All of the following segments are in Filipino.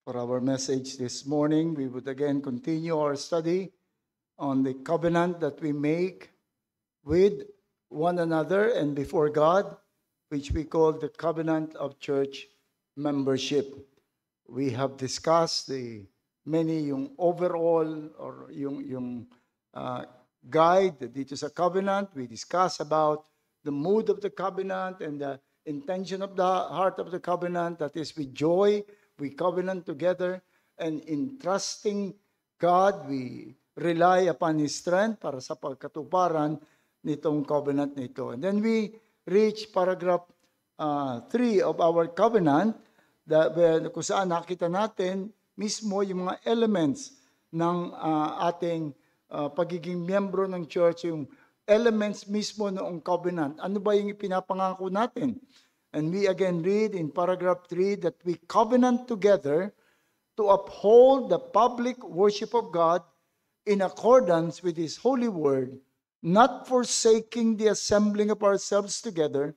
For our message this morning, we would again continue our study on the covenant that we make with one another and before God, which we call the covenant of church membership. We have discussed the yung overall or yung guide dito sa covenant. We discussed about the mood of the covenant and the intention of the heart of the covenant, that is with joy. We covenant together, and in trusting God, we rely upon His strength para sa pagkatuparan nitong covenant nito. And then we reach paragraph 3 of our covenant, kung saan nakita natin mismo yung mga elements ng ating pagiging miyembro ng church, yung elements mismo noong covenant. Ano ba yung ipinapangako natin? And we again read in paragraph 3 that we covenant together to uphold the public worship of God in accordance with His holy word, not forsaking the assembling of ourselves together,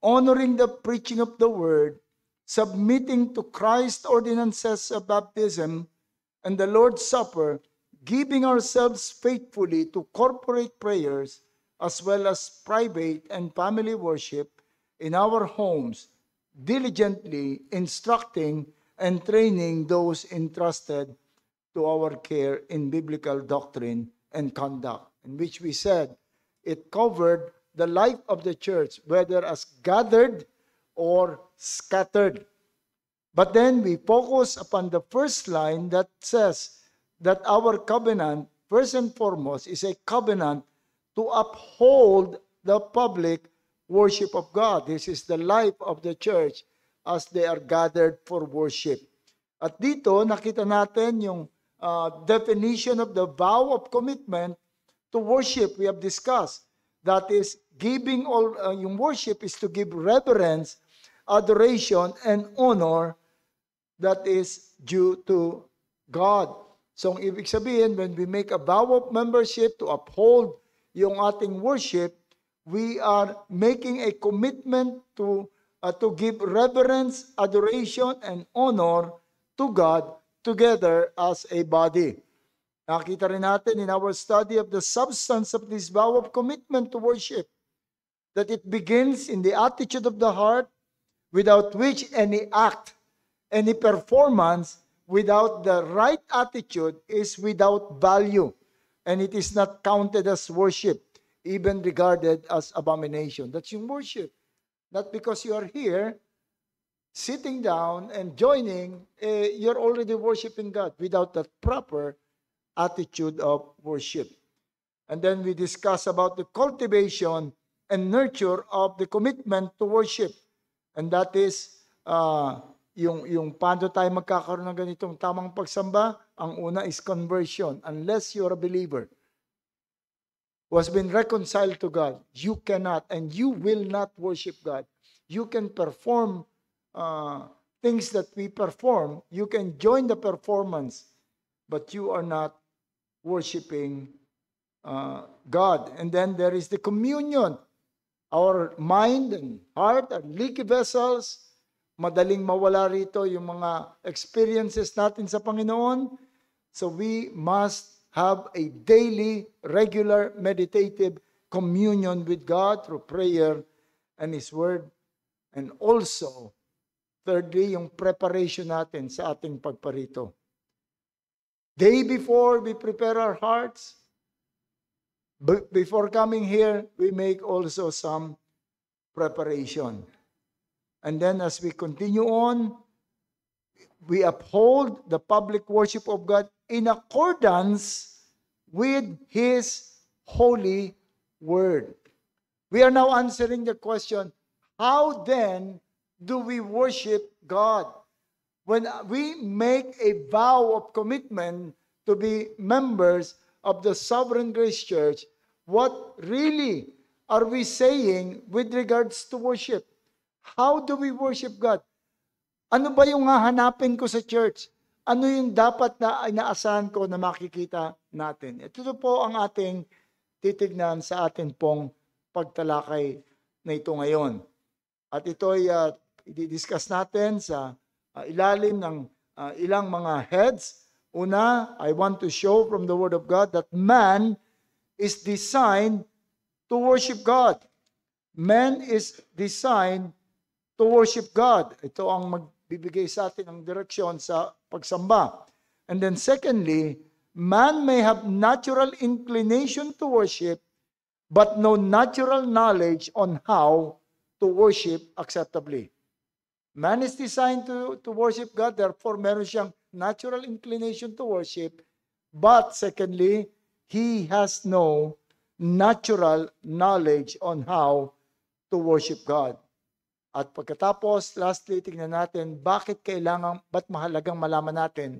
honoring the preaching of the word, submitting to Christ's ordinances of baptism and the Lord's Supper, giving ourselves faithfully to corporate prayers as well as private and family worship in our homes, diligently instructing and training those entrusted to our care in biblical doctrine and conduct, in which we said it covered the life of the church, whether as gathered or scattered. But then we focus upon the first line that says that our covenant, first and foremost, is a covenant to uphold the public worship of God. This is the life of the church as they are gathered for worship. At dito, nakita natin yung definition of the vow of commitment to worship. We have discussed. That is, giving all, yung worship is to give reverence, adoration, and honor that is due to God. So, ang ibig sabihin, when we make a vow of membership to uphold yung ating worship, we are making a commitment to give reverence, adoration, and honor to God together as a body. Nakita rin natin in our study of the substance of this vow of commitment to worship that it begins in the attitude of the heart, without which any act, any performance without the right attitude is without value, and it is not counted as worship, even regarded as abomination. That's yung worship. Not because you are here, sitting down and joining, you're already worshiping God without that proper attitude of worship. And then we discuss about the cultivation and nurture of the commitment to worship. And that is, yung paano tayo magkakaroon ng ganitong tamang pagsamba, ang una is conversion. Unless you're a believer who has been reconciled to God, you cannot and you will not worship God. You can perform things that we perform. You can join the performance, but you are not worshiping God. And then there is the communion. Our mind and heart are leaky vessels. Madaling mawala rito yung mga experiences natin sa Panginoon. So we must have a daily, regular, meditative communion with God through prayer and His Word. And also, thirdly, yung preparation natin sa ating pagparito. Day before we prepare our hearts, before coming here, we make also some preparation. And then as we continue on, we uphold the public worship of God in accordance with His holy word. We are now answering the question, how then do we worship God? When we make a vow of commitment to be members of the Sovereign Grace Church, what really are we saying with regards to worship? How do we worship God? Ano ba yung hahanapin ko sa church? Ano yung dapat na inaasahan ko na makikita natin? Ito po ang ating titignan sa atin pong pagtalakay na ito ngayon. At ito ay i-discuss natin sa ilalim ng ilang mga heads. Una, I want to show from the Word of God that man is designed to worship God. Man is designed to worship God. Ito ang magbibigay sa atin ng direksyon sa pagsamba. And then secondly, man may have natural inclination to worship, but no natural knowledge on how to worship acceptably. Man is designed to worship God, therefore meron siyang natural inclination to worship, but secondly, he has no natural knowledge on how to worship God. At pagkatapos, lastly, tingnan natin ba't mahalagang malaman natin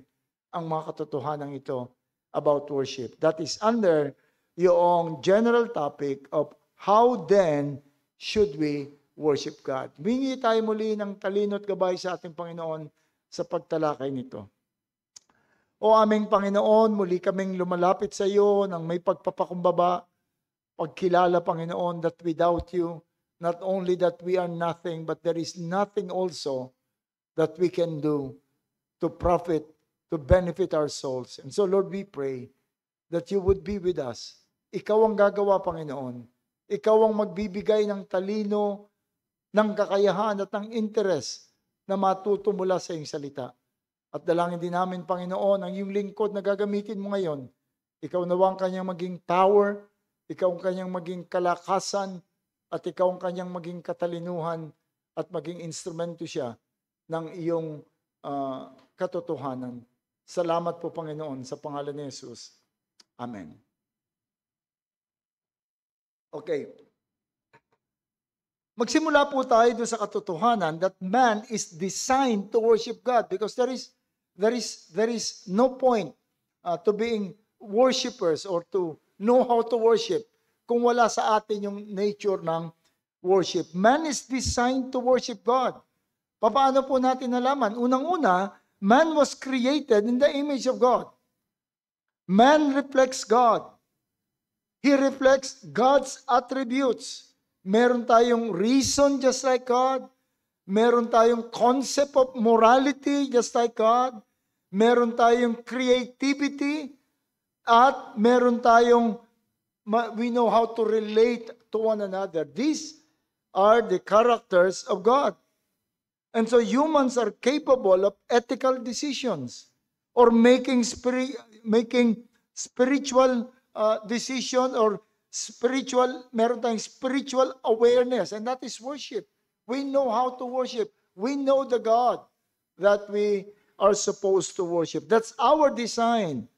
ang mga katotohanan ito about worship. That is under yung general topic of how then should we worship God. Humingi tayo muli ng talino at gabay sa ating Panginoon sa pagtalakay nito. O aming Panginoon, muli kaming lumalapit sa iyo ng may pagpapakumbaba, pagkilala, Panginoon, that without you, not only that we are nothing, but there is nothing also that we can do to profit, to benefit our souls. And so, Lord, we pray that you would be with us. Ikaw ang gagawa, Panginoon. Ikaw ang magbibigay ng talino, ng kakayahan at ng interes na matuto mula sa iyong salita. At dalangin din namin, Panginoon, ang iyong lingkod na gagamitin mo ngayon. Ikaw nawa ang kanyang maging power, ikaw ang kanyang maging kalakasan, at ikaw ang kanyang maging katalinuhan at maging instrumento siya ng iyong katotohanan. Salamat po, Panginoon, sa pangalan ni Jesus. Amen. Okay. Magsimula po tayo doon sa katotohanan that man is designed to worship God because there is no point to being worshipers or to know how to worship kung wala sa atin yung nature ng worship. Man is designed to worship God. Paano po natin nalaman? Unang-una, man was created in the image of God. Man reflects God. He reflects God's attributes. Meron tayong reason just like God. Meron tayong concept of morality just like God. Meron tayong creativity. At meron tayong, we know how to relate to one another. These are the characters of God. And so humans are capable of ethical decisions or making spiritual decision or meron tayong spiritual awareness, and that is worship. We know how to worship. We know the God that we are supposed to worship. That's our design.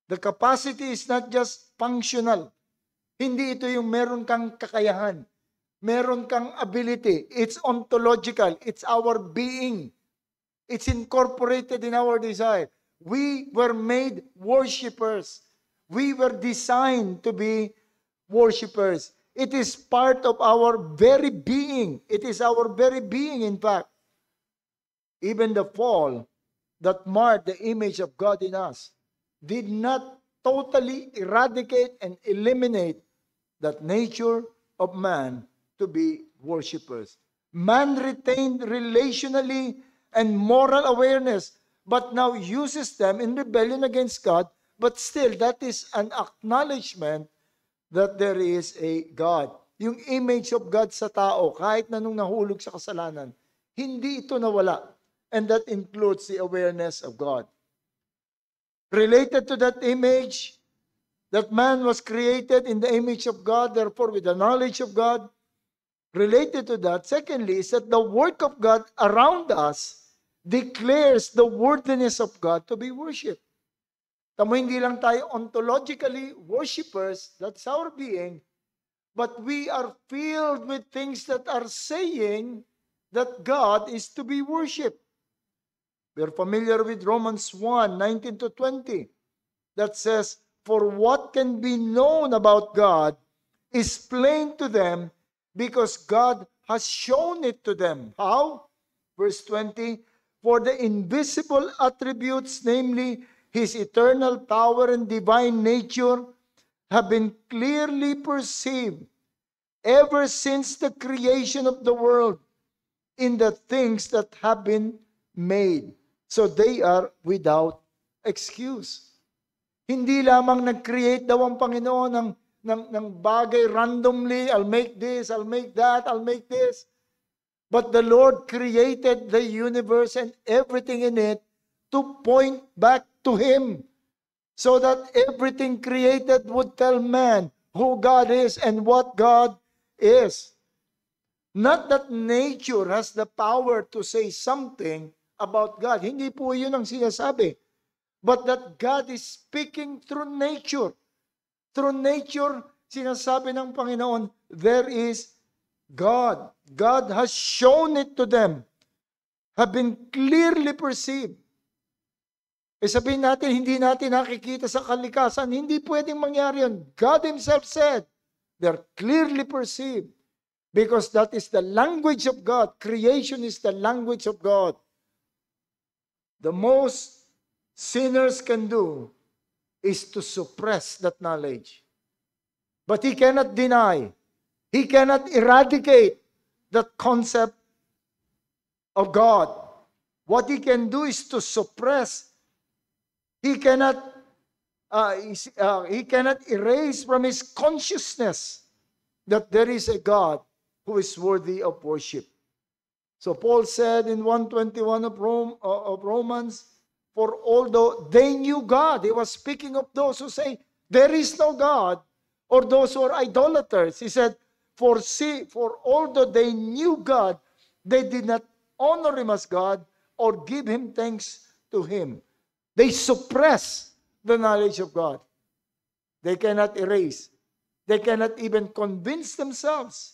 The capacity is not just functional. Hindi ito yung meron kang kakayahan. Meron kang ability. It's ontological. It's our being. It's incorporated in our desire. We were made worshipers. We were designed to be worshipers. It is part of our very being. It is our very being, in fact. Even the fall that marred the image of God in us did not totally eradicate and eliminate that nature of man to be worshipers. Man retained relationally and moral awareness, but now uses them in rebellion against God. But still, that is an acknowledgement that there is a God. Yung image of God sa tao, kahit na nung nahulog sa kasalanan, hindi ito nawala. And that includes the awareness of God. Related to that image, that man was created in the image of God, therefore with the knowledge of God. Related to that, secondly, is that the work of God around us declares the worthiness of God to be worshipped. Tamo, hindi lang tayo ontologically worshipers, that's our being, but we are filled with things that are saying that God is to be worshipped. We're familiar with Romans 1:19 to 20, that says, "For what can be known about God is plain to them because God has shown it to them." How? Verse 20, "For the invisible attributes, namely His eternal power and divine nature, have been clearly perceived ever since the creation of the world in the things that have been made." So they are without excuse. Hindi lamang nag-create daw ang Panginoon ng bagay randomly, I'll make this, I'll make that, I'll make this. But the Lord created the universe and everything in it to point back to Him, so that everything created would tell man who God is and what God is. Not that nature has the power to say something about God. Hindi po yun ang sinasabi. But that God is speaking through nature. Through nature, sinasabi ng Panginoon, there is God. God has shown it to them, have been clearly perceived. Sabihin natin, hindi natin nakikita sa kalikasan. Hindi pwedeng mangyari yun. God Himself said, they're clearly perceived. Because that is the language of God. Creation is the language of God. The most sinners can do is to suppress that knowledge. But he cannot deny. He cannot eradicate that concept of God. What he can do is to suppress. He cannot erase from his consciousness that there is a God who is worthy of worship. So Paul said in 1:21 of Romans, for although they knew God, he was speaking of those who say, there is no God, or those who are idolaters. He said, for although they knew God, they did not honor Him as God or give Him thanks to Him. They suppress the knowledge of God. They cannot erase. They cannot even convince themselves.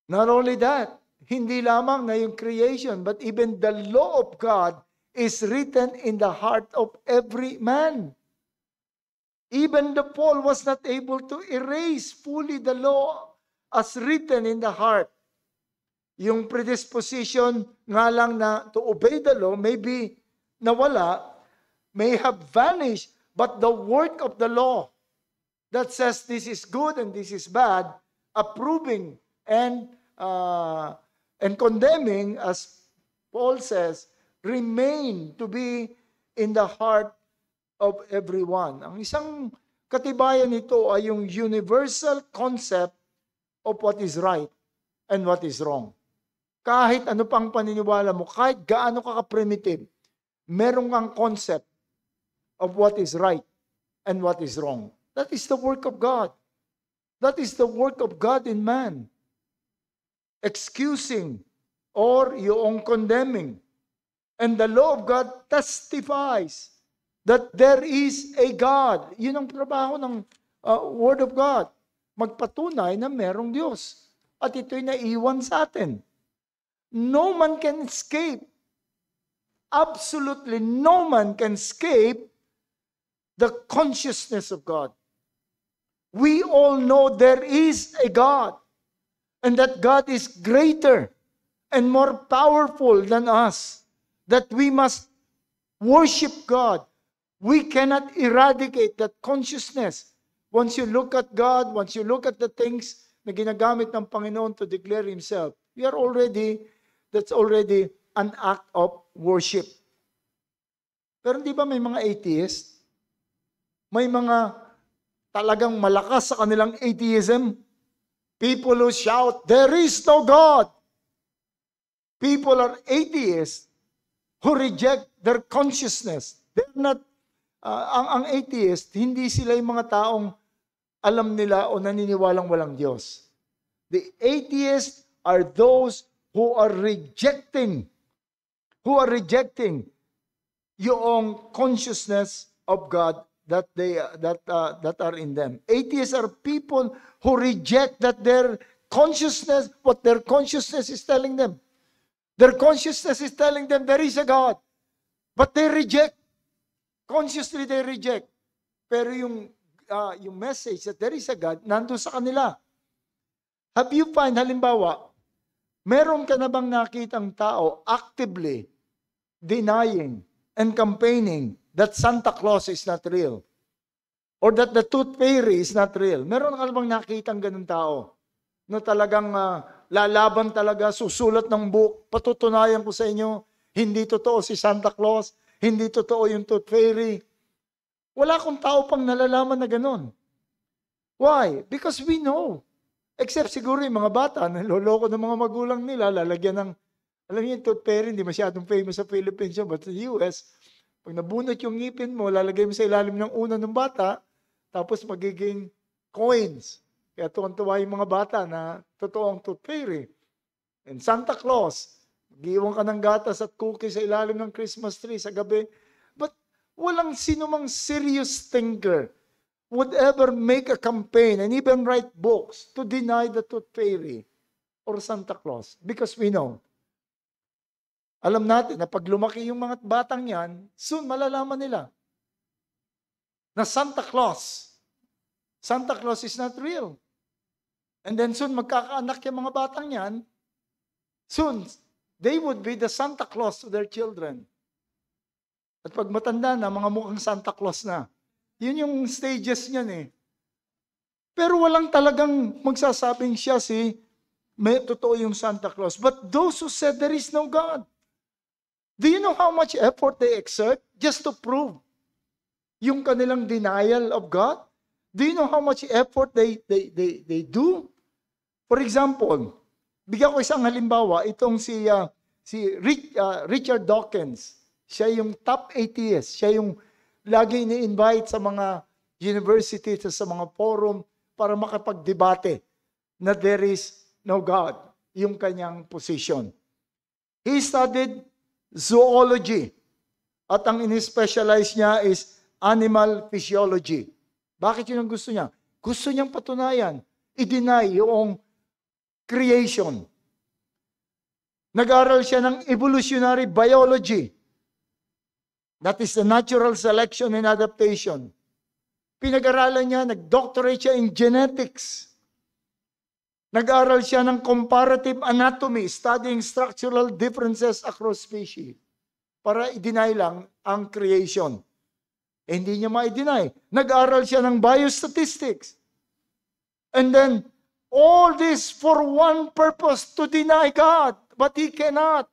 Not only that, hindi lamang na yung creation, but even the law of God is written in the heart of every man. Even the Paul was not able to erase fully the law as written in the heart. Yung predisposition nga lang na to obey the law, maybe nawala, may have vanished, but the work of the law that says this is good and this is bad, approving and condemning, as Paul says, remain to be in the heart of everyone. Ang isang katibayan nito ay yung universal concept of what is right and what is wrong. Kahit ano pang paniniwala mo, kahit gaano ka ka-primitive, meron kang concept of what is right and what is wrong. That is the work of God. That is the work of God in man. Excusing or yung condemning. And the law of God testifies that there is a God. Yun ang trabaho ng Word of God. Magpatunay na merong Diyos. At ito'y naiwan sa atin. No man can escape. Absolutely no man can escape the consciousness of God. We all know there is a God. And that God is greater and more powerful than us. That we must worship God. We cannot eradicate that consciousness. Once you look at God, once you look at the things na ginagamit ng Panginoon to declare Himself, that's already an act of worship. Pero di ba may mga atheist? May mga talagang malakas sa kanilang atheism? People who shout, there is no God. People are atheists who reject their consciousness. They're not, ang atheist, hindi sila yung mga taong alam nila o naniniwalang walang Diyos. The atheists are those who are rejecting yung consciousness of God that are in them. Atheists are people who reject that what their consciousness is telling them. Their consciousness is telling them there is a God. But they reject. Consciously they reject. Pero yung message that there is a God, nandun sa kanila. Have you find, halimbawa, meron ka na bang nakitang tao actively denying and campaigning that Santa Claus is not real? Or that the tooth fairy is not real? Meron ka na bang nakitang ganun tao na talagang lalaban talaga, susulat ng book, patutunayan ko sa inyo, hindi totoo si Santa Claus, hindi totoo yung Tooth Fairy. Wala akong tao pang nalalaman na ganun. Why? Because we know. Except siguro yung mga bata, naloloko ng mga magulang nila, lalagyan ng, alam niyo yung Tooth Fairy, hindi masyadong famous sa Philippines yun, but sa US, pag nabunot yung ngipin mo, lalagay mo sa ilalim ng unan ng bata, tapos magiging coins. Kaya tuwan-tuwa yung mga bata na totoong Tooth Fairy. And Santa Claus, giiwan ka ng gatas at cookies sa ilalim ng Christmas tree sa gabi. But walang sinumang serious thinker would ever make a campaign and even write books to deny the Tooth Fairy or Santa Claus. Because we know. Alam natin na pag lumaki yung mga batang yan, soon malalaman nila na Santa Claus is not real. And then soon magkakaanak yung mga batang yan, soon they would be the Santa Claus to their children. At pag matanda na, mga mukhang Santa Claus na. Yun yung stages niyan eh. Pero walang talagang magsasabing siya may totoo yung Santa Claus. But those who said there is no God, do you know how much effort they exert just to prove yung kanilang denial of God? Do you know how much effort they do? For example, bigyan ko isang halimbawa, itong si Richard Dawkins. Siya yung top atheist. Siya yung lagi ini-invite sa mga university, sa mga forum para makapag-debate na there is no God. Yung kanyang position. He studied zoology. At ang in-specialize niya is animal physiology. Bakit yun ang gusto niya? Gusto niyang patunayan, i-deny yung creation. Nag-aral siya ng evolutionary biology. That is the natural selection and adaptation. Pinag-aralan niya, nag-doctorate siya in genetics. Nag-aral siya ng comparative anatomy, studying structural differences across species. Para i-deny lang ang creation. Hindi niya ma-deny. Nag-aral siya ng biostatistics. And then, all this for one purpose, to deny God. But he cannot.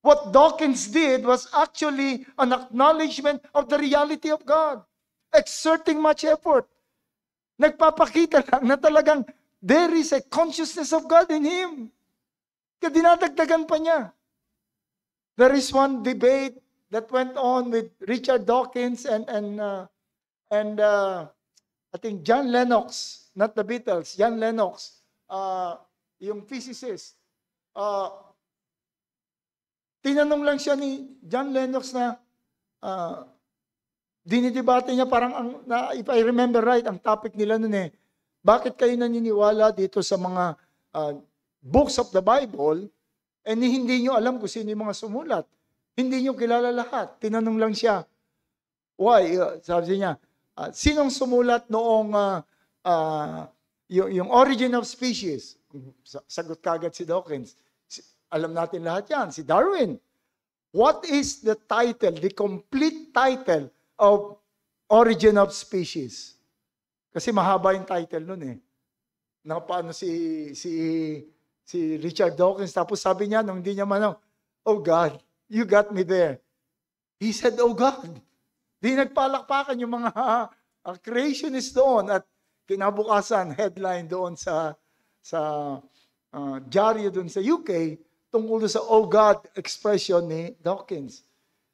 What Dawkins did was actually an acknowledgement of the reality of God. Exerting much effort. Nagpapakita lang na talagang there is a consciousness of God in him. Kaya dinadagdagan pa niya. There is one debate that went on with Richard Dawkins and I think John Lennox, not the Beatles, John Lennox, yung physicist. Tinanong lang siya ni John Lennox na dinidebate niya parang, if I remember right, ang topic nila nun bakit kayo naniniwala dito sa mga books of the Bible and hindi nyo alam kung sino yung mga sumulat? Hindi nyo kilala lahat. Tinanong lang siya, why? Sabi niya, sinong sumulat noong yung Origin of Species? Sagot kagad si Dawkins. Alam natin lahat yan, si Darwin. What is the title, the complete title of Origin of Species? Kasi mahaba yung title nun Na paano si Richard Dawkins, tapos sabi niya, nung hindi niya oh God, you got me there. He said, oh God. Di nagpalakpakan yung mga creationists doon at kinabukasan, headline doon sa dyaryo doon sa UK, tungkol sa oh God expression ni Dawkins.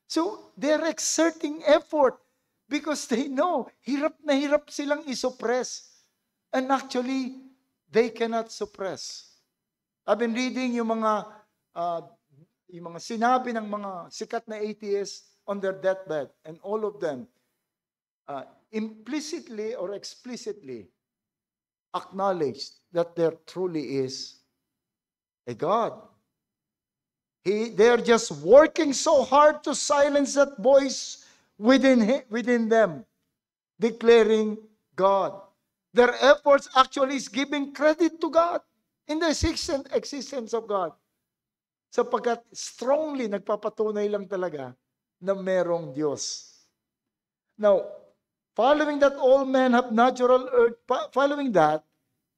So, they're exerting effort because they know, hirap na hirap silang isuppress. And actually, they cannot suppress. I've been reading yung mga sinabi ng mga sikat na atheists on their deathbed, and all of them implicitly or explicitly acknowledged that there truly is a God. They're just working so hard to silence that voice within them, declaring God. Their efforts actually is giving credit to God in the existence of God. Sapagkat strongly nagpapatunay lang talaga na merong Diyos. Now, following that all men have natural earth, following that,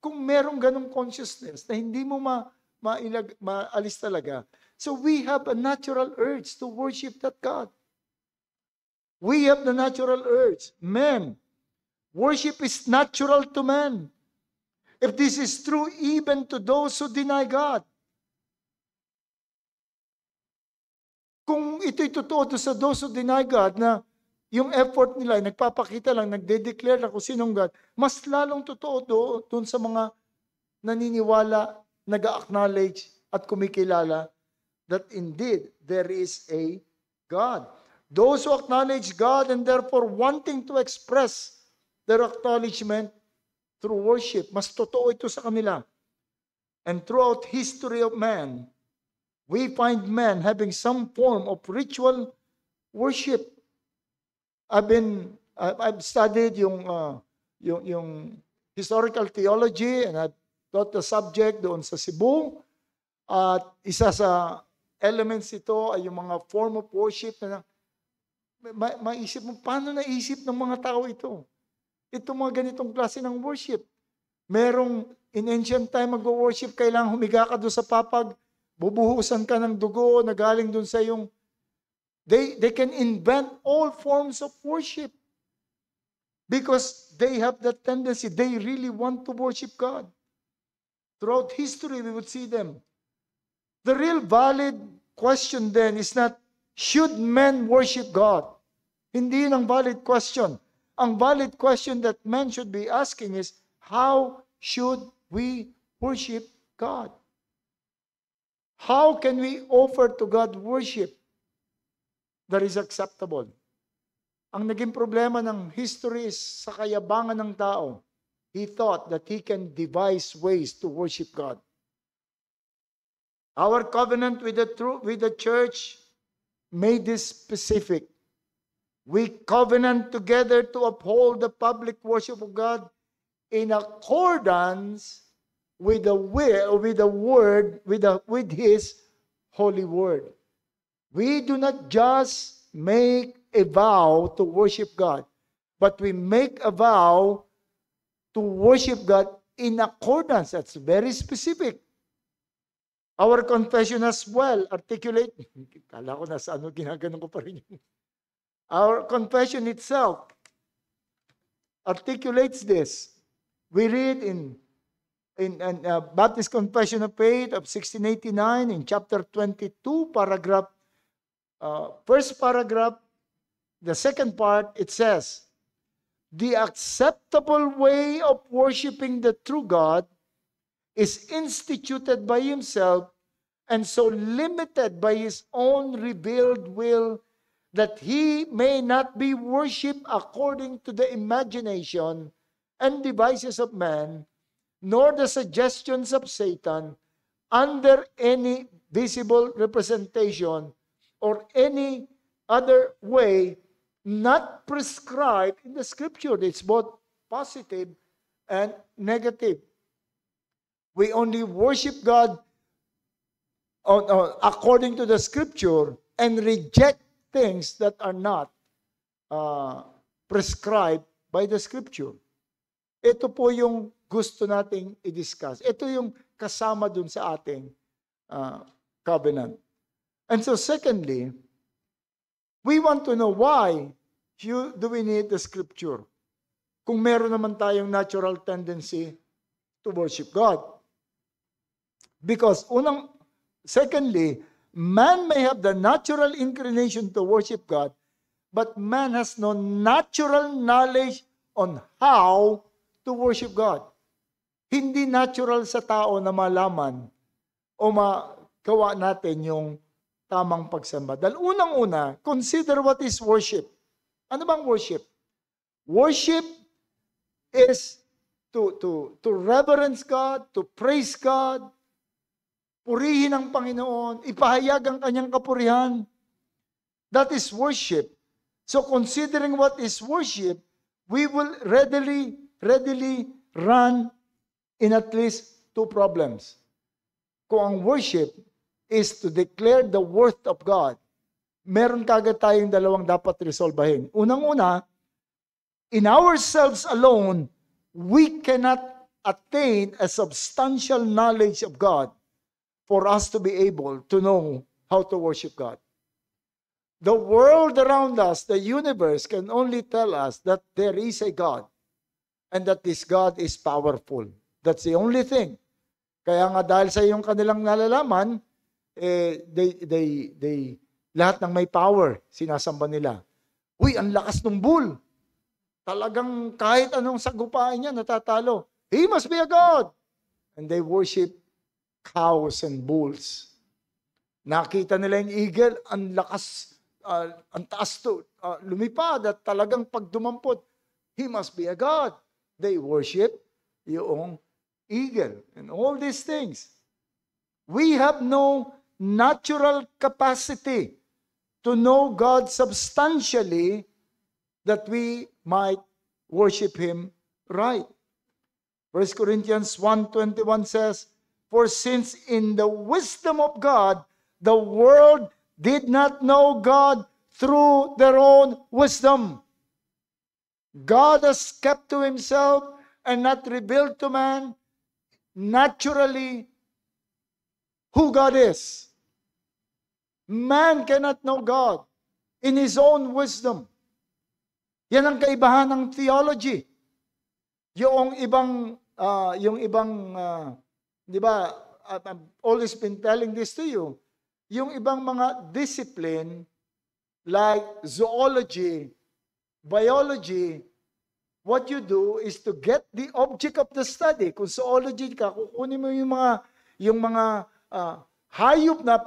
Kung merong ganong consciousness na hindi mo maalis talaga. So we have a natural urge to worship that God. We have the natural urge. Men, worship is natural to men. If this is true even to those who deny God. Kung ito'y totoo sa those who deny God na yung effort nila ay nagpapakita lang, nagde-declare na kung sinong God, mas lalong totoo doon sa mga naniniwala, nag-acknowledge at kumikilala that indeed there is a God. Those who acknowledge God and therefore wanting to express their acknowledgement through worship, mas totoo ito sa kanila. And throughout history of man, we find men having some form of ritual worship. I've studied yung historical theology, and I've taught the subject doon sa Cebu. At isa sa elements ito ay yung mga form of worship na maisip mo, paano naisip ng mga tao ito? Ito mga ganitong klase ng worship. Merong in ancient time mag-worship, kailangan humiga ka doon sa papag, bubuhusan ka ng dugo na galing doon sa yung they can invent all forms of worship because they have that tendency. They really want to worship God. Throughout history, we would see them. The real valid question then is not, should men worship God? Hindi yun ang valid question. Ang valid question that men should be asking is, how should we worship God? How can we offer to God worship that is acceptable? Ang naging problema ng history is sa kayabangan ng tao. He thought that he can devise ways to worship God. Our covenant with the church made this specific. We covenant together to uphold the public worship of God in accordance with the will, with the word, with His holy word. We do not just make a vow to worship God, but we make a vow to worship God in accordance. That's very specific. Our confession as well articulate. Kala ko nasa ano, ginaganon ko pa rin yun. Our confession itself articulates this. We read in Baptist Confession of Faith of 1689 in chapter 22, paragraph, first paragraph, the second part, it says, the acceptable way of worshiping the true God is instituted by Himself and so limited by His own revealed will that He may not be worshipped according to the imagination and devices of man, nor the suggestions of Satan, under any visible representation or any other way not prescribed in the Scripture. It's both positive and negative. We only worship God according to the Scripture and reject things that are not prescribed by the Scripture. Ito po yung gusto nating i-discuss. Ito yung kasama dun sa ating covenant. And so secondly, we want to know why do we need the Scripture? Kung meron naman tayong natural tendency to worship God. Because secondly, man may have the natural inclination to worship God, but man has no natural knowledge on how to worship God. Hindi natural sa tao na malaman o magawa natin yung tamang pagsamba. Dahil unang-una, consider what is worship. Ano bang worship? Worship is to reverence God, to praise God, purihin ang Panginoon, ipahayag ang kanyang kapurihan. That is worship. So considering what is worship, we will readily run in at least two problems. Kung ang worship is to declare the worth of God, meron kagad tayong dalawang dapat resolbahin. Unang-una, in ourselves alone, we cannot attain a substantial knowledge of God for us to be able to know how to worship God. The world around us, the universe, can only tell us that there is a God and that this God is powerful. That's the only thing. Kaya nga dahil sa yung kanilang nalalaman, lahat ng may power, sinasamba nila. Uy, ang lakas ng bull. Talagang kahit anong sagupaan niya, natatalo. He must be a God. And they worship cows and bulls. Nakita nila yung eagle, ang lakas, ang taas to, lumipad at talagang pag dumampot, he must be a God. They worship yung eagle and all these things. We have no natural capacity to know God substantially that we might worship Him right. 1 Corinthians 1:21 says, "For since in the wisdom of God, the world did not know God through their own wisdom, God has kept to Himself and not revealed to man naturally who God is." Man cannot know God in his own wisdom. Yan ang kaibahan ng theology. Yung ibang, di ba, I've always been telling this to you, yung ibang mga discipline like zoology, biology, what you do is to get the object of the study. Kung zoology ka, kukunin mo yung mga hayop na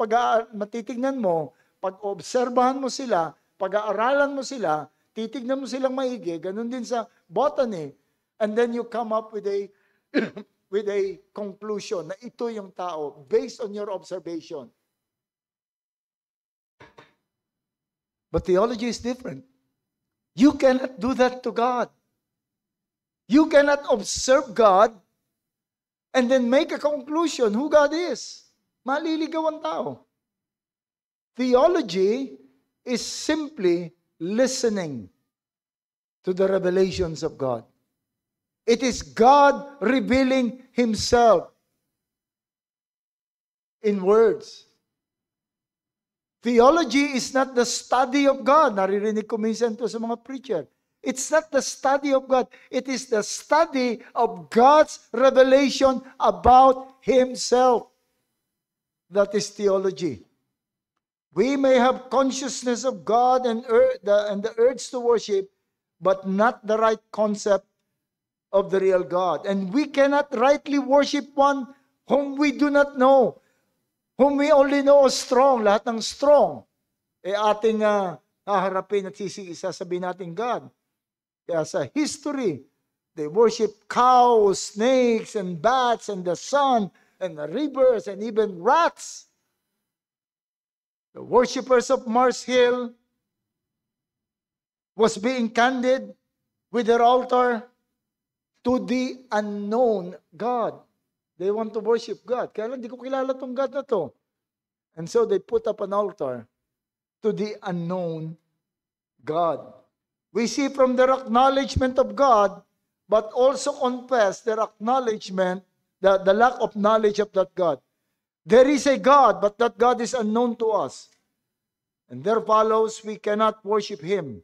matitignan mo, pag-obserbahan mo sila, pag-aaralan mo sila, titignan mo silang maigi, ganun din sa botany. And then you come up with a with a conclusion na ito yung tao based on your observation. But theology is different. You cannot do that to God. You cannot observe God and then make a conclusion who God is. Maliligaw ang tao. Theology is simply listening to the revelations of God. It is God revealing Himself in words. Theology is not the study of God. Naririnig ko minsan to sa mga preacher. It's not the study of God. It is the study of God's revelation about Himself. That is theology. We may have consciousness of God and the urge to worship, but not the right concept of the real God. And we cannot rightly worship one whom we do not know, whom we only know as strong. Lahat ng strong, ating haharapin at sasabihin natin God. Kaya sa history, they worship cows, snakes, and bats, and the sun, and the rivers, and even rats. The worshippers of Mars Hill was being candid with their altar to the unknown God. They want to worship God. Kaya lang, di ko kilala tong God na to. And so they put up an altar to the unknown God. We see from their acknowledgement of God, but also confess their acknowledgement, the lack of knowledge of that God. There is a God, but that God is unknown to us. And there follows, we cannot worship Him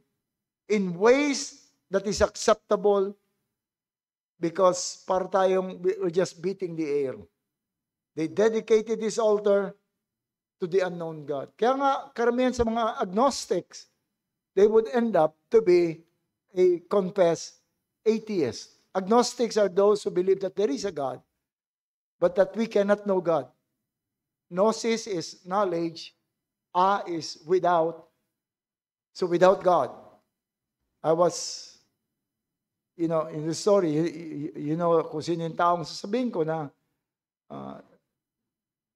in ways that is acceptable because we're just beating the air. They dedicated this altar to the unknown God. Kaya nga, karamihan sa mga agnostics, they would end up to be a confessed atheist. Agnostics are those who believe that there is a God, but that we cannot know God. Gnosis is knowledge. Is without. So without God. I was, in the story, kung sino yung taong sasabihin ko na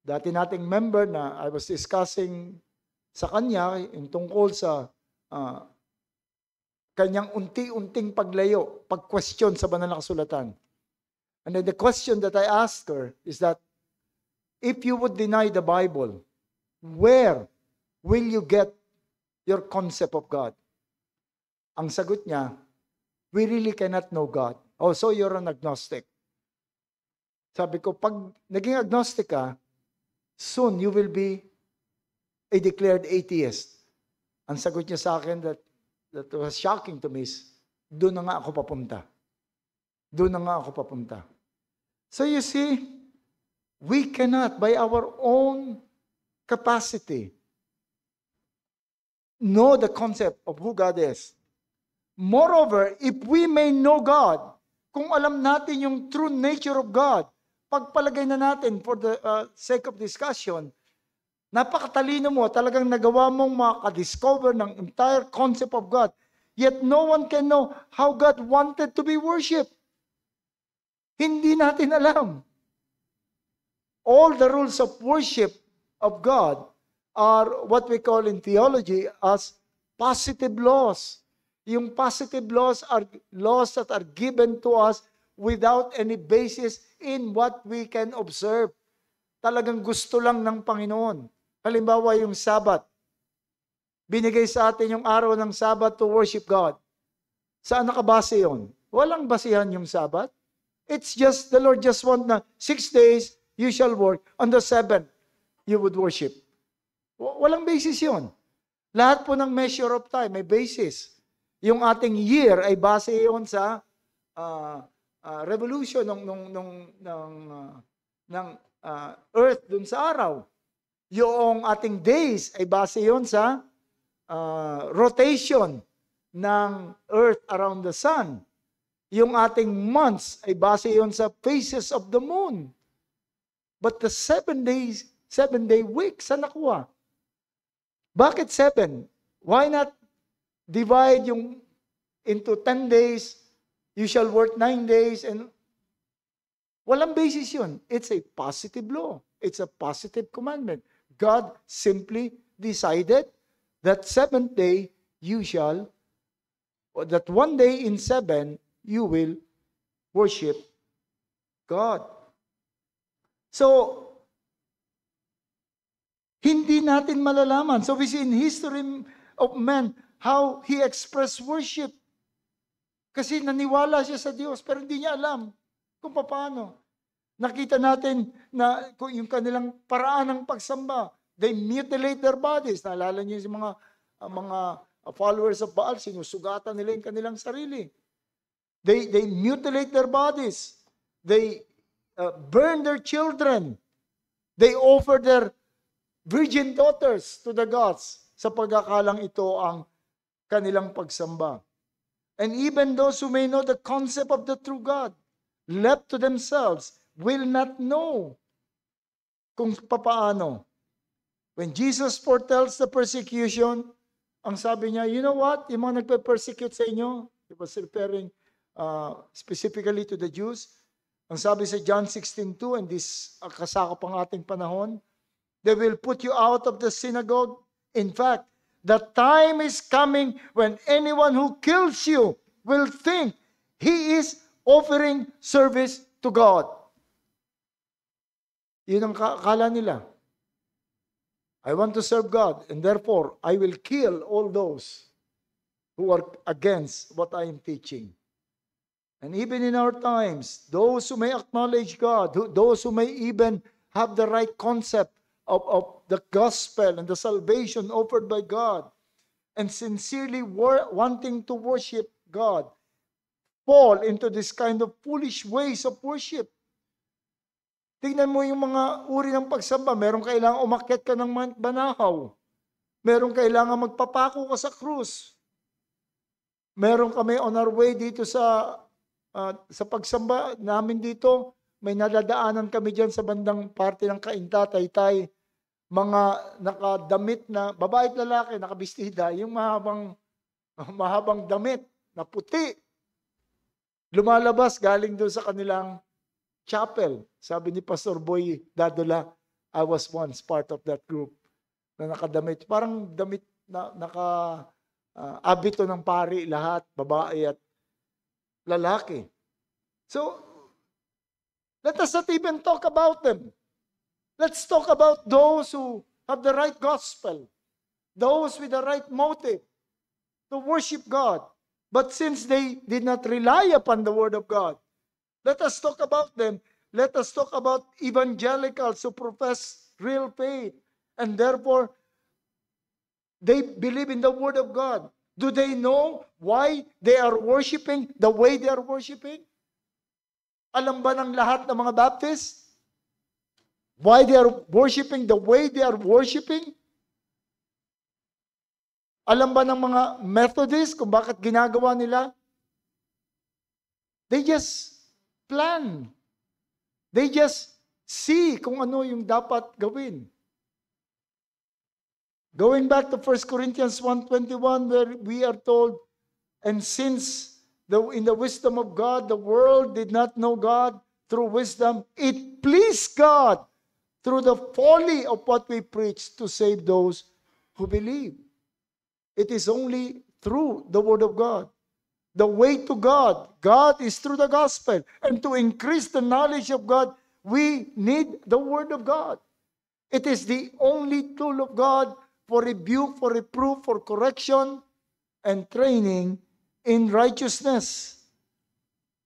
dati nating member na I was discussing sa kanya yung tungkol sa kanyang unti-unting paglayo, pag-question sa banal na kasulatan. And then the question that I asked her is that, if you would deny the Bible, where will you get your concept of God? Ang sagot niya, we really cannot know God. Oh, so you're an agnostic. Sabi ko, pag naging agnostic ka, soon you will be a declared atheist. Ang sagot niya sa akin that was shocking to me is, doon na nga ako papunta. Doon na nga ako papunta. So you see, we cannot by our own capacity know the concept of who God is. Moreover, if we may know God, kung alam natin yung true nature of God, pagpalagay na natin for the sake of discussion, napakatalino mo, talagang nagawa mong makadiscover ng entire concept of God. Yet no one can know how God wanted to be worshipped. Hindi natin alam. All the rules of worship of God are what we call in theology as positive laws. Yung positive laws are laws that are given to us without any basis in what we can observe. Talagang gusto lang ng Panginoon. Halimbawa yung Sabbath. Binigay sa atin yung araw ng Sabbath to worship God. Saan nakabase yun? Walang basihan yung Sabbath. It's just, the Lord just want na 6 days you shall work. On the 7th, you would worship. Walang basis yun. Lahat po ng measure of time may basis. Yung ating year ay base yun sa revolution ng earth dun sa araw. Yung ating days ay base yun sa rotation ng earth around the sun. Yung ating months ay base yun sa phases of the moon. But the 7-day week, saan nakuha? Bakit 7? Why not divide yung into 10 days, you shall work 9 days, and walang basis yun. It's a positive law. It's a positive commandment. God simply decided that 7th day you shall, or that 1 day in 7 you will worship God. So, hindi natin malalaman. So we see in history of man how he expressed worship. Kasi naniwala siya sa Diyos pero hindi niya alam kung paano. Nakita natin na yung kanilang paraan ng pagsamba, they mutilate their bodies. Naalala niyo yung mga followers of Baal, sinusugatan nila yung kanilang sarili. They mutilate their bodies. They burn their children. They offer their virgin daughters to the gods sa pagkakalang ito ang kanilang pagsamba. And even those who may know the concept of the true God, left to themselves, will not know kung papaano. When Jesus foretells the persecution, ang sabi niya, you know what? Yung mga nagpe-persecute sa inyo, he was referring specifically to the Jews. Ang sabi sa John 16:2, and this kasakop ang ating panahon, they will put you out of the synagogue. In fact, the time is coming when anyone who kills you will think he is offering service to God. Yun ang akala nila. I want to serve God, and therefore, I will kill all those who are against what I am teaching. And even in our times, those who may acknowledge God, those who may even have the right concept of the gospel and the salvation offered by God, and sincerely wanting to worship God, fall into this kind of foolish ways of worship. Tingnan mo yung mga uri ng pagsamba. Merong kailangan umakyat ka ng banahaw. Merong kailangan magpapako ka sa krus. Meron kami on our way dito sa pagsamba namin dito. May nadadaanan kami dyan sa bandang parte ng Cainta, Taytay. Mga nakadamit na, babae at lalaki, nakabistida, yung mahabang damit na puti. Lumalabas galing doon sa kanilang chapel. Sabi ni Pastor Boy Dadola, I was once part of that group na nakadamit. Parang damit na abito ng pari lahat, babae at lalaki. So, let us not even talk about them. Let's talk about those who have the right gospel, those with the right motive to worship God. But since they did not rely upon the word of God, let us talk about them Let us talk about evangelicals who profess real faith, and therefore, they believe in the Word of God. Do they know why they are worshiping the way they are worshiping? Alam ba ng lahat ng mga Baptist why they are worshiping the way they are worshiping? Alam ba ng mga Methodist kung bakit ginagawa nila? They just plan. They just see kung ano yung dapat gawin. Going back to 1 Corinthians 1:21, where we are told, and since in the wisdom of God, the world did not know God through wisdom, it pleased God through the folly of what we preach to save those who believe. It is only through the Word of God. The way to God is through the gospel. And to increase the knowledge of God, we need the Word of God. It is the only tool of God for rebuke, for reproof, for correction, and training in righteousness.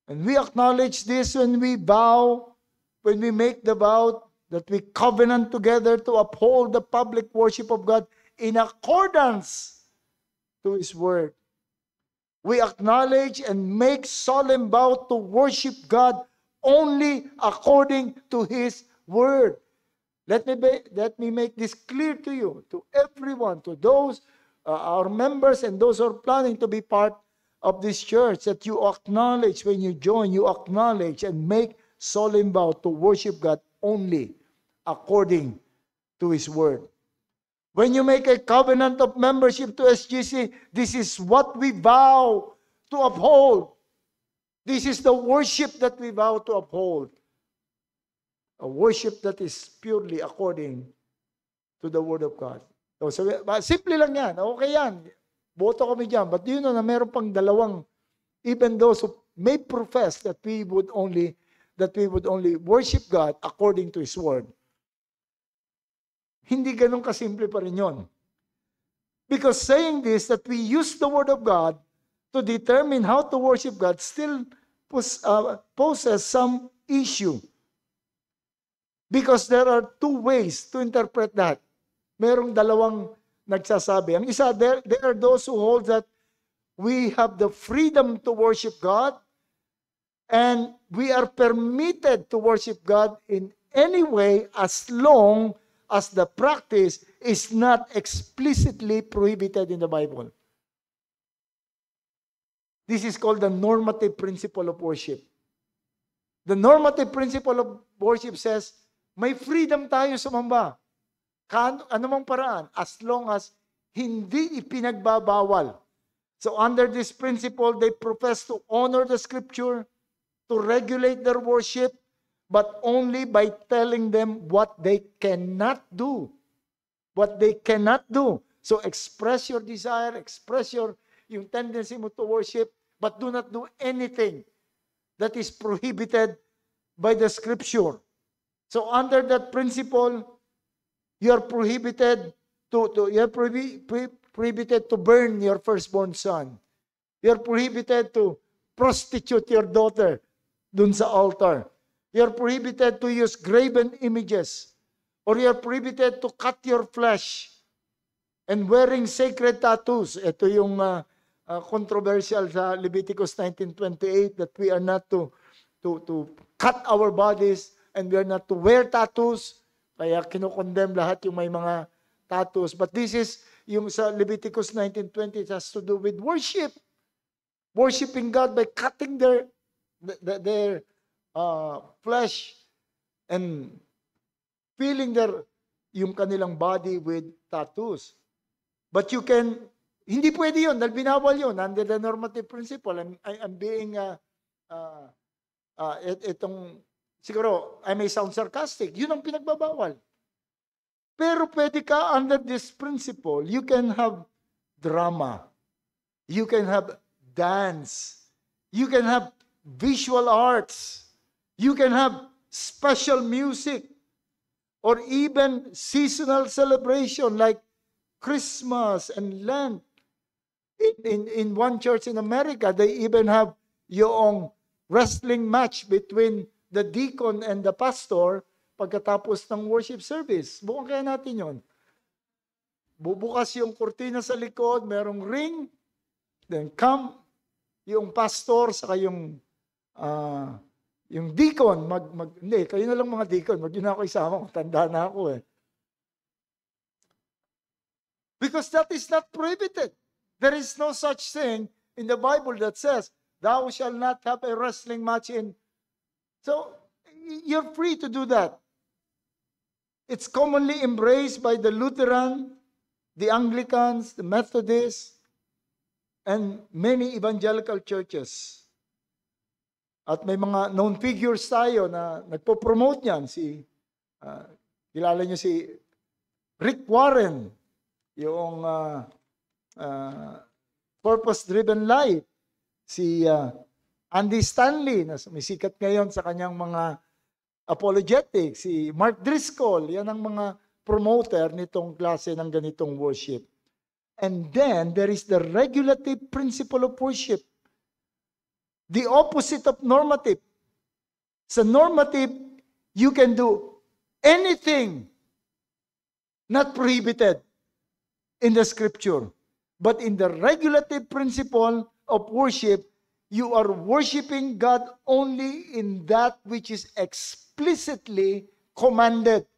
And we acknowledge this when we vow, when we make the vow that we covenant together to uphold the public worship of God in accordance to His Word. We acknowledge and make solemn vow to worship God only according to His Word. Let me make this clear to you, to everyone, to those, our members and those who are planning to be part of this church, that you acknowledge when you join, you acknowledge and make solemn vow to worship God only according to His Word. When you make a covenant of membership to SGC, this is what we vow to uphold. This is the worship that we vow to uphold. A worship that is purely according to the Word of God. So, simple lang yan. Okay yan. Boto kami dyan. But you know na meron pang dalawang, even those who may profess that we would only worship God according to His Word. Hindi ganun kasimple pa rin yun. Because saying this, that we use the Word of God to determine how to worship God still poses some issue. Because there are two ways to interpret that. Merong dalawang nagsasabi. Ang isa, there are those who hold that we have the freedom to worship God and we are permitted to worship God in any way as long as the practice is not explicitly prohibited in the Bible. This is called the normative principle of worship. The normative principle of worship says, may freedom tayo sumamba. Anumang paraan, as long as hindi ipinagbabawal. So under this principle, they profess to honor the Scripture, to regulate their worship, but only by telling them what they cannot do. What they cannot do. So express your desire, express yung tendency mo to worship, but do not do anything that is prohibited by the Scripture. So under that principle, you are prohibited prohibited to burn your firstborn son. You are prohibited to prostitute your daughter dun sa altar. You are prohibited to use graven images. Or you are prohibited to cut your flesh and wearing sacred tattoos. Ito yung controversial sa Leviticus 19:28 that we are not to cut our bodies and we are not to wear tattoos. Kaya kinukondemn lahat yung may mga tattoos. But this is yung sa Leviticus 19:20, it has to do with worship. Worshiping God by cutting their flesh and filling yung kanilang body with tattoos. But you can, hindi pwede yun, dahil binawal yun under the normative principle. I'm being, siguro, I may sound sarcastic, yun ang pinagbabawal. Pero pwede ka, under this principle, you can have drama, you can have dance, you can have visual arts, you can have special music, or even seasonal celebration like Christmas and Lent. In one church in America, they even have yung wrestling match between the deacon and the pastor pagkatapos ng worship service. Bukan kaya natin yon. Bubukas yung kurtina sa likod, merong ring, then come yung pastor saka yung deacon, hindi, kayo na lang mga deacon, wag yun na ako isama, tanda na ako eh. Because that is not prohibited. There is no such thing in the Bible that says, thou shalt not have a wrestling match in. So, you're free to do that. It's commonly embraced by the Lutheran, the Anglicans, the Methodists, and many evangelical churches. At may mga known figures tayo na nagpo-promote niyan. Kilala niyo si Rick Warren, yung Purpose-Driven Life. Si Andy Stanley, na sumisikat ngayon sa kanyang mga apologetics. Si Mark Driscoll, yan ang mga promoter nitong klase ng ganitong worship. And then, there is the regulative principle of worship. The opposite of normative. Sa normative, you can do anything not prohibited in the scripture. But in the regulative principle of worship, you are worshiping God only in that which is explicitly commanded.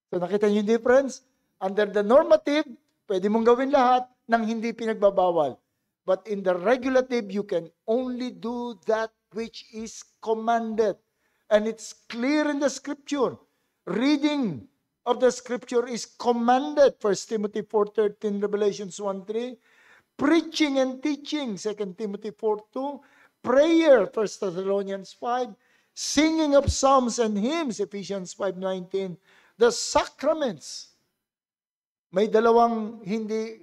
So nakita niyo yung difference? Under the normative, pwede mong gawin lahat ng hindi pinagbabawal. But in the regulative, you can only do that which is commanded. And it's clear in the scripture. Reading of the scripture is commanded. 1 Timothy 4:13, Revelations 1:3. Preaching and teaching, 2 Timothy 4:2. Prayer, 1 Thessalonians 5. Singing of psalms and hymns, Ephesians 5:19. The sacraments. May dalawang hindi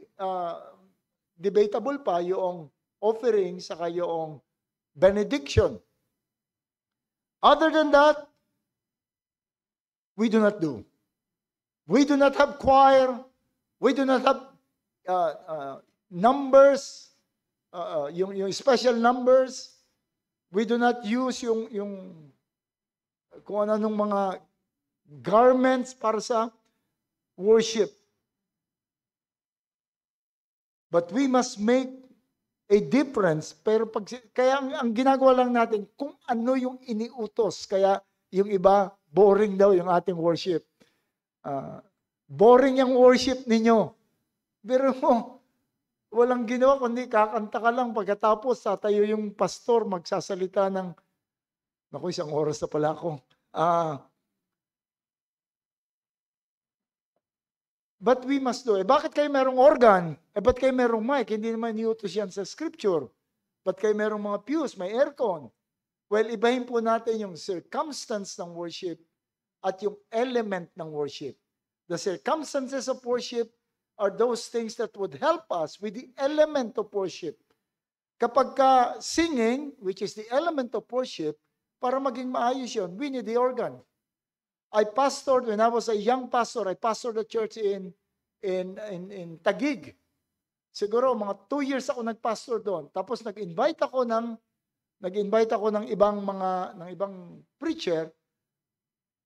debatable pa, yung offering saka yung benediction. Other than that, we do not do. We do not have choir. We do not have numbers, yung special numbers. We do not use yung kung anong mga garments para sa worship. But we must make a difference. Pero kaya ang ginagawa lang natin, kung ano yung iniutos. Kaya yung iba, boring daw yung ating worship. Boring yung worship ninyo. Pero walang ginawa, kundi kakanta ka lang. Pagkatapos, tatayo yung pastor, magsasalita ng, naku, isang oras na pala ako. But we must do. Bakit kayo merong organ? Ba't kayo merong mic? Hindi naman iniutos yan sa scripture. Ba't kayo merong mga pews? May aircon. Well, ibahin po natin yung circumstance ng worship at yung element ng worship. The circumstances of worship are those things that would help us with the element of worship. Kapag singing, which is the element of worship, para maging maayos yun, we need the organ. I pastored, when I was a young pastor, I pastored a church in Taguig. Siguro mga 2 years ako nagpastor doon. Tapos nag-invite ako ng ibang preacher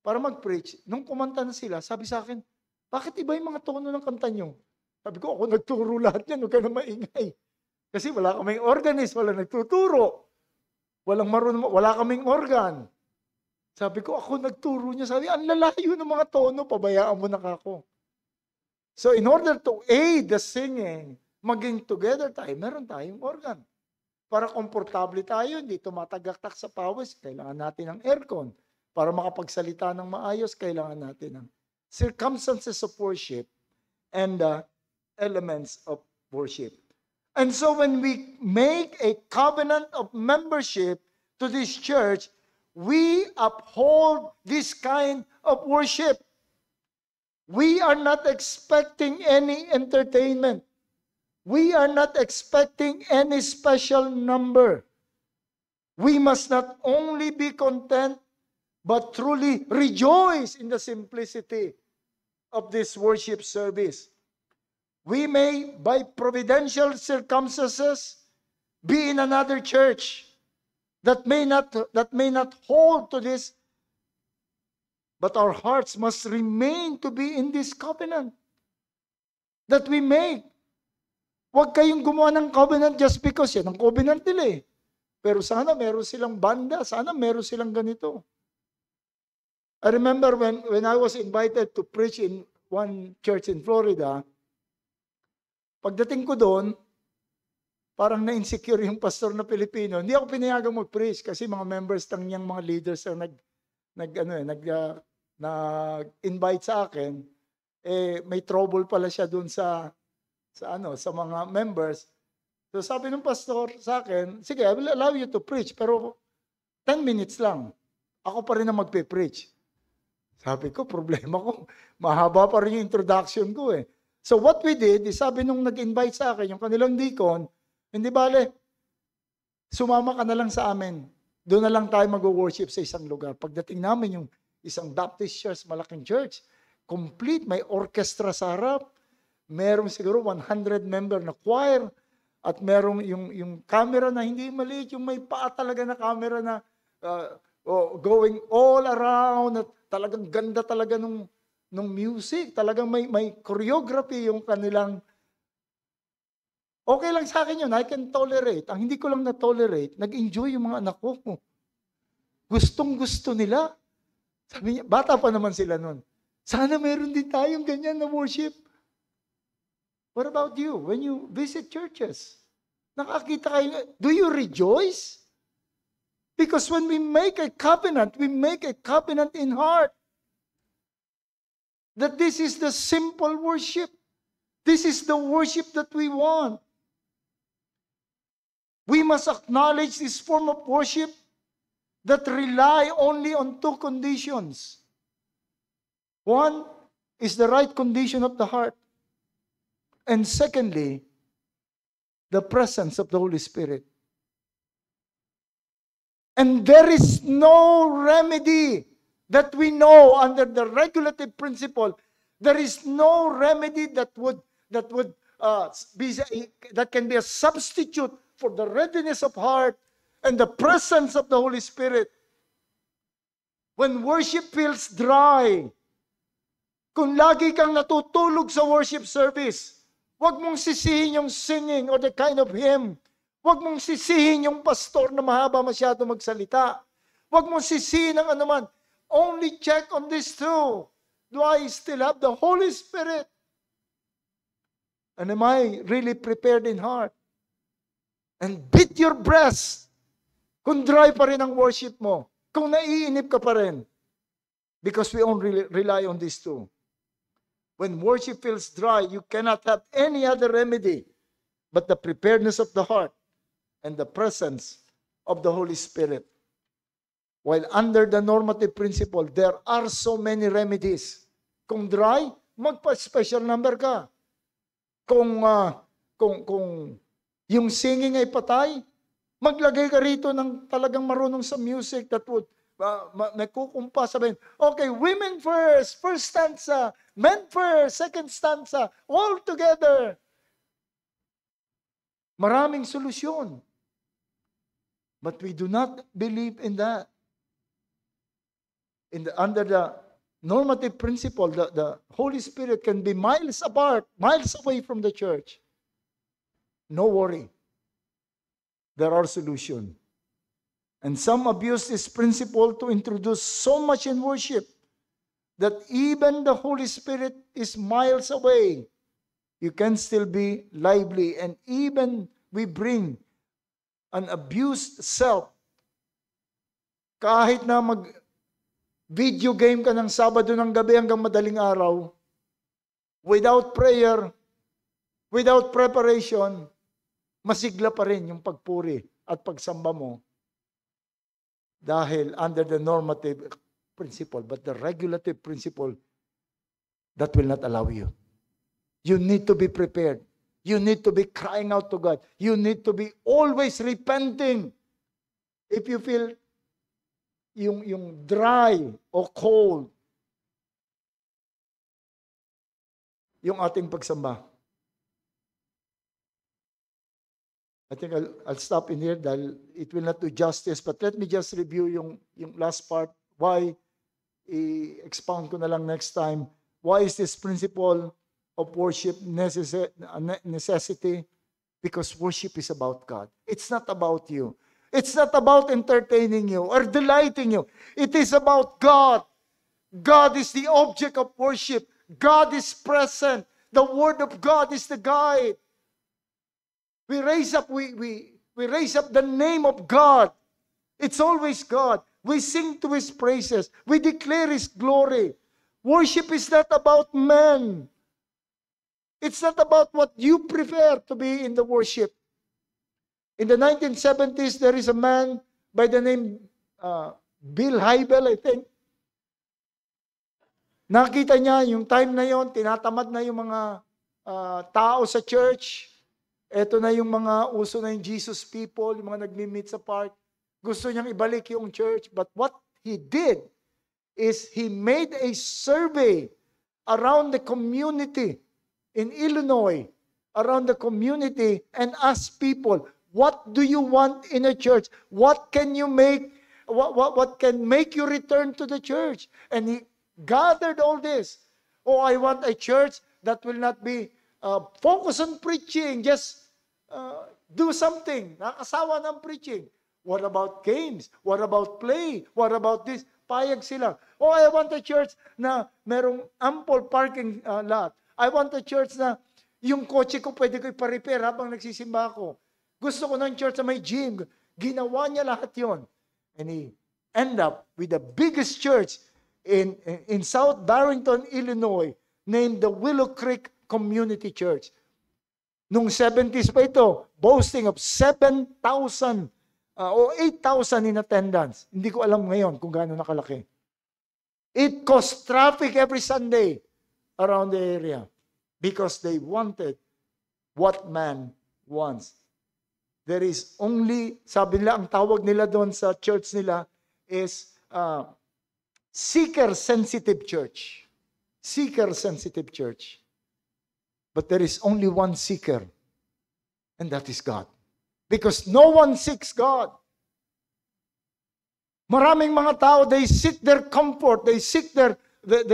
para mag-preach. Nung kumanta na sila, sabi sa akin, bakit iba yung mga tono ng kanta nyo? Sabi ko, ako nagturo lahat yan, huwag ka na maingay. Kasi wala kaming organist, wala nagtuturo. Wala kaming organ. Sabi ko, ako nagturo niya. Sabi, ang lalayo ng mga tono, pabayaan mo na ako. So in order to aid the singing, maging together tayo, meron tayong organ. Para komportable tayo, hindi tumatagaktak sa pawis, kailangan natin ng aircon. Para makapagsalita ng maayos, kailangan natin ng circumstances of worship and the elements of worship. And so when we make a covenant of membership to this church, we uphold this kind of worship. We are not expecting any entertainment. We are not expecting any special number. We must not only be content, but truly rejoice in the simplicity of this worship service. We may, by providential circumstances, be in another church that may not hold to this But our hearts must remain to be in this covenant that we make. Huwag kayong gumawa ng covenant just because yan ang covenant nila eh. Pero sana meron silang banda, sana meron silang ganito. I remember when I was invited to preach in one church in Florida, pagdating ko doon, parang na-insecure yung pastor na Pilipino. Hindi ako pinayagang mag-preach kasi mga members lang niyang mga leaders ang nag-invite sa akin. May trouble pala siya doon sa mga members. So sabi ng pastor sa akin, sige, I will allow you to preach, pero 10 minutes lang. Ako pa rin ang magpe-preach. Sabi ko, problema ko. Mahaba pa rin yung introduction ko eh. So what we did, sabi nung nag-invite sa akin, yung kanilang deacon, hindi bale, sumama ka na lang sa amin. Doon na lang tayo mag-worship sa isang lugar. Pagdating namin yung isang Baptist church, malaking church, complete, may orchestra sa harap, merong siguro 100 member na choir, at merong yung camera na hindi maliit, yung may paa talaga na camera na going all around, at talagang ganda talaga nung music, talagang may choreography yung kanilang. Okay lang sa akin yun, I can tolerate. Ang hindi ko lang na-tolerate, nag-enjoy yung mga anak ko. Gustong-gusto nila. Sabi niya, bata pa naman sila nun. Sana meron din tayong ganyan na worship. What about you? When you visit churches, nakakita kayo, do you rejoice? Because when we make a covenant in heart. That this is the simple worship. This is the worship that we want. We must acknowledge this form of worship that rely only on two conditions. One is the right condition of the heart. And secondly, the presence of the Holy Spirit. And there is no remedy that we know under the regulative principle. There is no remedy that can be a substitute for the readiness of heart and the presence of the Holy Spirit. When worship feels dry, kung lagi kang natutulog sa worship service, huwag mong sisihin yung singing or the kind of hymn. Huwag mong sisihin yung pastor na mahaba masyado magsalita. Huwag mong sisihin ang anuman. Only check on these two. Do I still have the Holy Spirit? And am I really prepared in heart? And beat your breast kung dry pa rin ang worship mo. Kung naiinip ka pa rin. Because we only rely on these two. When worship feels dry, you cannot have any other remedy but the preparedness of the heart and the presence of the Holy Spirit. While under the normative principle, there are so many remedies. Kung dry, magpa-special number ka. Kung yung singing ay patay, maglagay ka rito ng talagang marunong sa music that would nagkukumpa, sabihin, okay, women first stanza, men first, second stanza, all together. Maraming solusyon. But we do not believe in that. Under the normative principle, the Holy Spirit can be miles apart, miles away from the church. No worry. There are solutions. And some abuse this principle to introduce so much in worship that even the Holy Spirit is miles away. You can still be lively, and even we bring an abused self. Kahit na mag-video game ka ng Sabado ng gabi hanggang madaling araw, without prayer, without preparation, masigla pa rin yung pagpuri at pagsamba mo. Dahil under the normative principle, but the regulative principle, that will not allow you. You need to be prepared. You need to be crying out to God. You need to be always repenting. If you feel yung dry o cold, yung ating pagsamba. I think I'll stop in here dahil it will not do justice, but let me just review yung last part. Why i-expound ko na lang next time. Why is this principle of worship necessity? Because worship is about God. It's not about you. It's not about entertaining you or delighting you. It is about God. God is the object of worship. God is present. The Word of God is the guide. We raise up the name of God. It's always God. We sing to His praises. We declare His glory. Worship is not about man. It's not about what you prefer to be in the worship. In the 1970s, there is a man by the name Bill Hybel, I think. Nakita niya, yung time na yon, tinatamad na yung mga tao sa church. Ito na yung mga uso na yung Jesus people, yung mga nagmi-meet sa park. Gusto niyang ibalik yung church. But what he did is he made a survey around the community in Illinois, around the community, and asked people, what do you want in a church? What can you make? What can make you return to the church? And he gathered all this. Oh, I want a church that will not be focused on preaching. Just do something. Nakasawa ng preaching. What about games? What about play? What about this? Payag sila. Oh, I want a church na merong ample parking lot. I want a church na yung kotse ko pwede ko ipa-repair habang nagsisimba ako. Gusto ko ng church na may gym. Ginawa niya lahat yon. And he ended up with the biggest church in South Barrington, Illinois, named the Willow Creek Community Church. Nung 70s pa ito, boasting of 7,000 o 8,000 in attendance. Hindi ko alam ngayon kung gaano nakalaki. It caused traffic every Sunday around the area because they wanted what man wants. There is only, sabi nila, ang tawag nila doon sa church nila is seeker-sensitive church. Seeker-sensitive church. But there is only one seeker, and that is God. Because no one seeks God. Maraming mga tao, they seek their comfort, they seek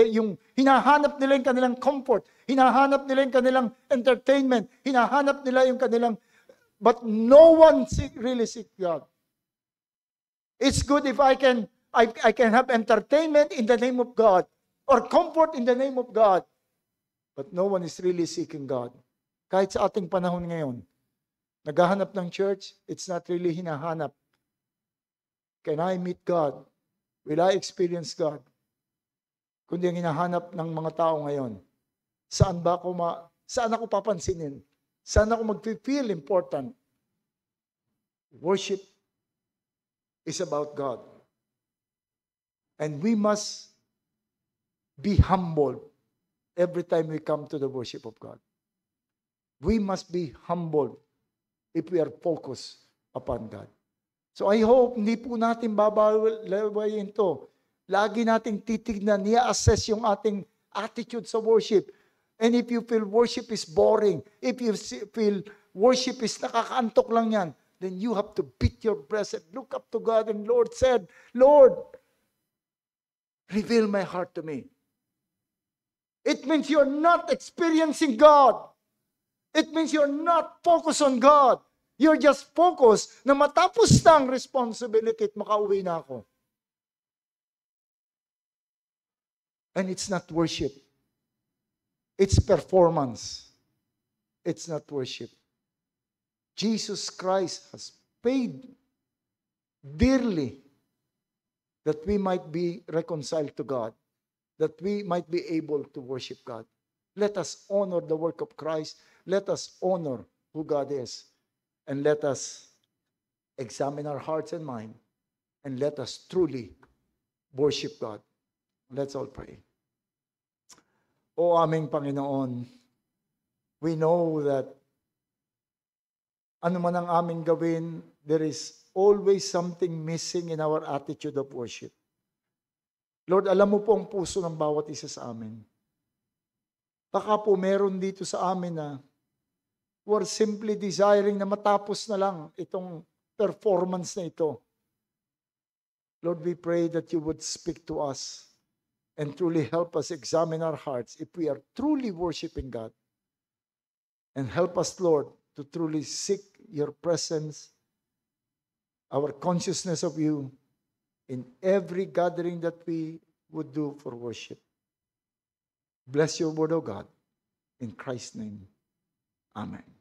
yung hinahanap nila yung kanilang comfort, hinahanap nila yung kanilang entertainment, hinahanap nila yung kanilang, but no one really seek God. It's good if I can have entertainment in the name of God or comfort in the name of God. But no one is really seeking God. Kahit sa ating panahon ngayon, naghahanap ng church, it's not really hinahanap. Can I meet God? Will I experience God? Kundi ang hinahanap ng mga tao ngayon, saan ako papansinin? Saan ako mag-feel important? Worship is about God. And we must be humble every time we come to the worship of God. We must be humble if we are focused upon God. So I hope hindi po natin babawayin ito. Lagi nating titignan, i-assess yung ating attitude sa worship. And if you feel worship is boring, if you feel worship is nakakaantok lang yan, then you have to beat your breast and look up to God. And Lord said, Lord, reveal my heart to me. It means you're not experiencing God. It means you're not focused on God. You're just focused na matapos na ang responsibility at makauwi na ako. And it's not worship. It's performance. It's not worship. Jesus Christ has paid dearly that we might be reconciled to God, that we might be able to worship God. Let us honor the work of Christ. Let us honor who God is. And let us examine our hearts and mind. And let us truly worship God. Let's all pray. O aming Panginoon, we know that ano man ang aming gawin, there is always something missing in our attitude of worship. Lord, alam mo po ang puso ng bawat isa sa amin. Baka po meron dito sa amin na we're simply desiring na matapos na lang itong performance na ito. Lord, we pray that you would speak to us. and truly help us examine our hearts if we are truly worshiping God. And help us, Lord, to truly seek your presence, our consciousness of you in every gathering that we would do for worship. Bless your word, O God. In Christ's name, amen.